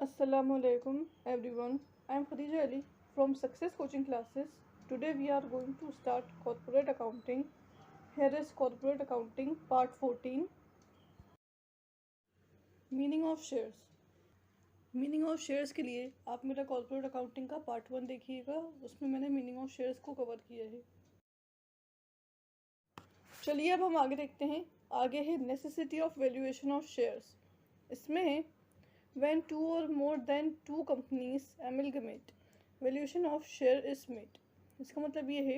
Assalamualaikum everyone. I am Khadija Ali from Success Coaching Classes. Today we are going to start corporate accounting. Here is corporate accounting part 14. Meaning of shares. Meaning of shares के लिए आप मेरा corporate accounting का part 1 देखिएगा, उसमें मैंने meaning of shares को cover किया है। चलिए अब हम आगे देखते हैं। आगे है necessity of valuation of shares. इसमें है when two or more than two companies amalgamate valuation of share is made। इसका मतलब ये है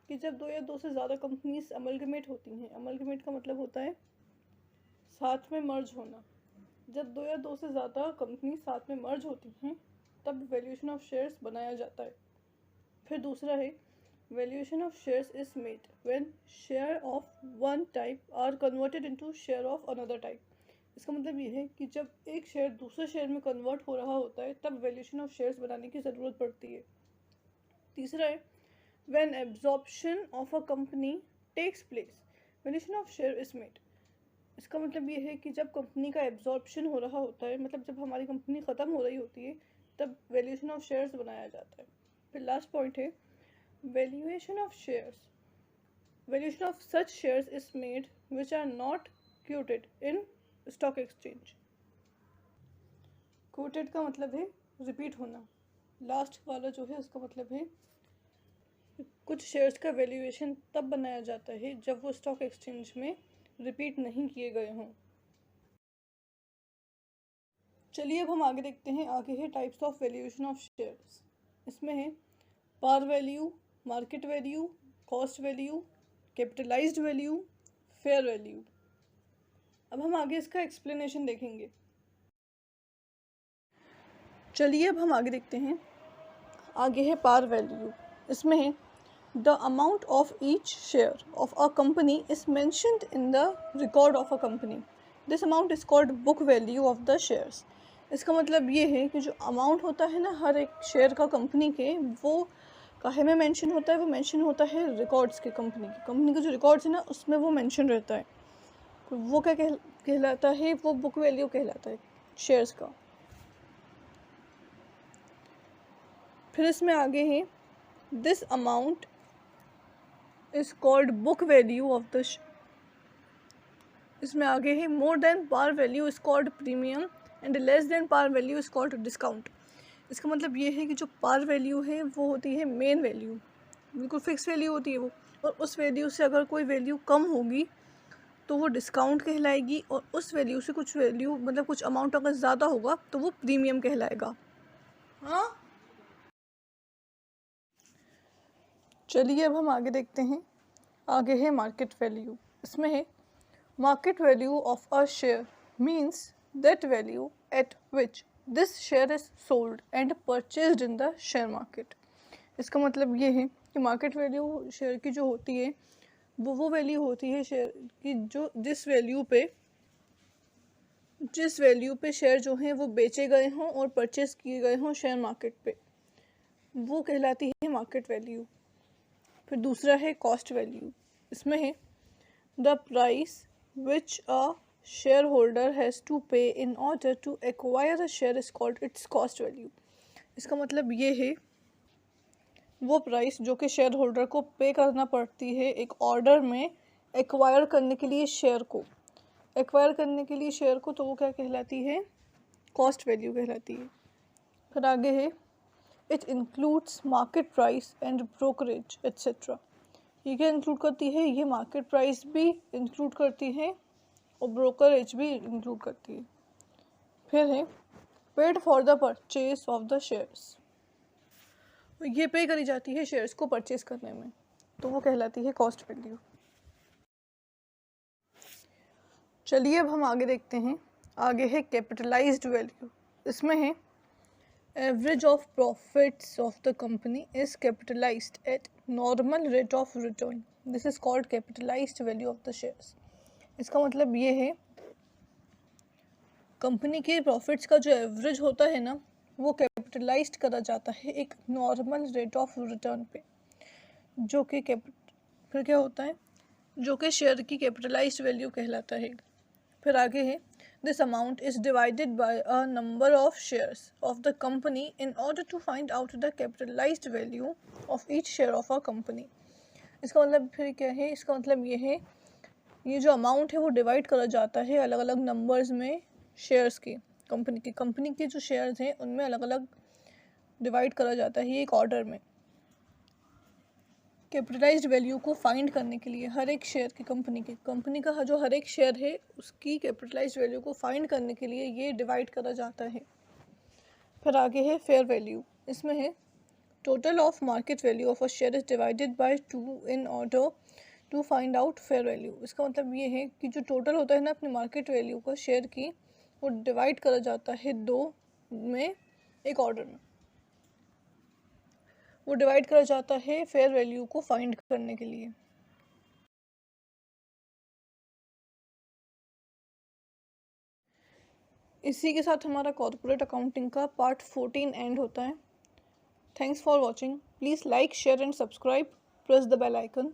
कि जब दो या दो से ज़्यादा कंपनीज अमलगमेट होती हैं, अमलगमेट का मतलब होता है साथ में मर्ज होना। जब दो या दो से ज़्यादा कंपनी साथ में मर्ज होती हैं तब वैल्यूएशन ऑफ शेयर्स बनाया जाता है। फिर दूसरा है valuation of shares is made when share of one type are converted into share of another type. इसका मतलब ये है कि जब एक शेयर दूसरे शेयर में कन्वर्ट हो रहा होता है तब वैल्यूएशन ऑफ शेयर्स बनाने की ज़रूरत पड़ती है। तीसरा है when absorption of a company takes place valuation of share is made. इसका मतलब ये है कि जब कंपनी का एब्जॉर्प्शन हो रहा होता है, मतलब जब हमारी कंपनी ख़त्म हो रही होती है तब वैल्यूएशन ऑफ शेयर्स बनाया जाता है। फिर लास्ट पॉइंट है valuation of shares. Valuation of such shares is made which are not quoted in stock exchange. Quoted का मतलब है रिपीट होना। लास्ट वाला जो है उसका मतलब है कुछ शेयर्स का वैल्यूएशन तब बनाया जाता है जब वो स्टॉक एक्सचेंज में रिपीट नहीं किए गए हों। चलिए अब हम आगे देखते हैं। आगे है types of valuation of shares. इसमें है par value, market value, cost value, capitalized value, fair value. अब हम आगे इसका एक्सप्लेनेशन देखेंगे। चलिए अब हम आगे देखते हैं। आगे है पार वैल्यू। इसमें है the amount of each share of a company is mentioned in the record of a company. This amount is called book value of the shares. इसका मतलब ये है कि जो अमाउंट होता है ना हर एक शेयर का कंपनी के, वो काहे में मेंशन होता है? वो मेंशन होता है रिकॉर्ड्स के, कंपनी के जो रिकॉर्ड्स है ना उसमें वो मेंशन रहता है। वो क्या कहलाता है? वो बुक वैल्यू कहलाता है शेयर्स का। फिर इसमें आगे है this amount is called book value of the. इसमें आगे है more than par value is called premium and less than par value is called discount. इसका मतलब ये है कि जो पार वैल्यू है वो होती है मेन वैल्यू, बिल्कुल फिक्स वैल्यू होती है वो, और उस वैल्यू से अगर कोई वैल्यू कम होगी तो वो डिस्काउंट कहलाएगी, और उस वैल्यू से कुछ वैल्यू मतलब कुछ अमाउंट अगर ज़्यादा होगा तो वो प्रीमियम कहलाएगा। हाँ, चलिए अब हम आगे देखते हैं। आगे है मार्केट वैल्यू। इसमें है market value of a share means that value eight which this share is sold and purchased in the share market. इसका मतलब ये है कि मार्केट वैल्यू शेयर की जो होती है वो वैल्यू होती है शेयर की जो जिस वैल्यू पे शेयर जो हैं वो बेचे गए हों और परचेज किए गए हों शेयर मार्केट पे, वो कहलाती है मार्केट वैल्यू। फिर दूसरा है कॉस्ट वैल्यू। इसमें है the price which a share holder has to pay in order to acquire a share is called its cost value. इसका मतलब ये है वो प्राइस जो कि शेयर होल्डर को पे करना पड़ती है एक ऑर्डर में एक्वायर करने के लिए शेयर को, तो वो क्या कहलाती है? कॉस्ट वैल्यू कहलाती है। फिर आगे है it includes market price and brokerage etcetera. ये क्या इंक्लूड करती है? ये मार्केट प्राइस भी इंक्लूड करती है और ब्रोकरेज भी इंक्लूड करती है। फिर है paid for the purchase of the shares. ये पे करी जाती है शेयर्स को परचेज करने में, तो वो कहलाती है कॉस्ट वैल्यू। चलिए अब हम आगे देखते हैं। आगे है कैपिटलाइज्ड वैल्यू। इसमें है average of profits of the company is capitalised eight normal rate of return. This is called capitalised value of the shares. इसका मतलब ये है कंपनी के प्रॉफिट्स का जो एवरेज होता है ना वो कैपिटलाइज्ड करा जाता है एक नॉर्मल रेट ऑफ रिटर्न पे, जो कि फिर क्या होता है? जो कि शेयर की कैपिटलाइज्ड वैल्यू कहलाता है। फिर आगे है This amount is divided by a number of shares of the company in order to find out the capitalized value of each share of a company. इसका मतलब फिर क्या है, इसका मतलब ये है, ये जो अमाउंट है वो डिवाइड करा जाता है अलग अलग नंबर्स में शेयर्स की, कंपनी के जो शेयर्स हैं उनमें अलग अलग डिवाइड करा जाता है एक ऑर्डर में। कैपिटलाइज्ड वैल्यू को फाइंड करने के लिए हर एक शेयर की कंपनी का जो हर एक शेयर है उसकी कैपिटलाइज्ड वैल्यू को फाइंड करने के लिए ये डिवाइड करा जाता है। फिर आगे है फेयर वैल्यू। इसमें है total of market value of a share is divided by 2 in order to find out fair value. इसका मतलब ये है कि जो टोटल होता है ना अपनी मार्केट वैल्यू का शेयर की, वो डिवाइड करा जाता है 2 में एक ऑर्डर में, वो डिवाइड करा जाता है फेयर वैल्यू को फाइंड करने के लिए। इसी के साथ हमारा कॉर्पोरेट अकाउंटिंग का पार्ट 14 एंड होता है। Thanks for watching. Please like, share and subscribe. Press the bell icon.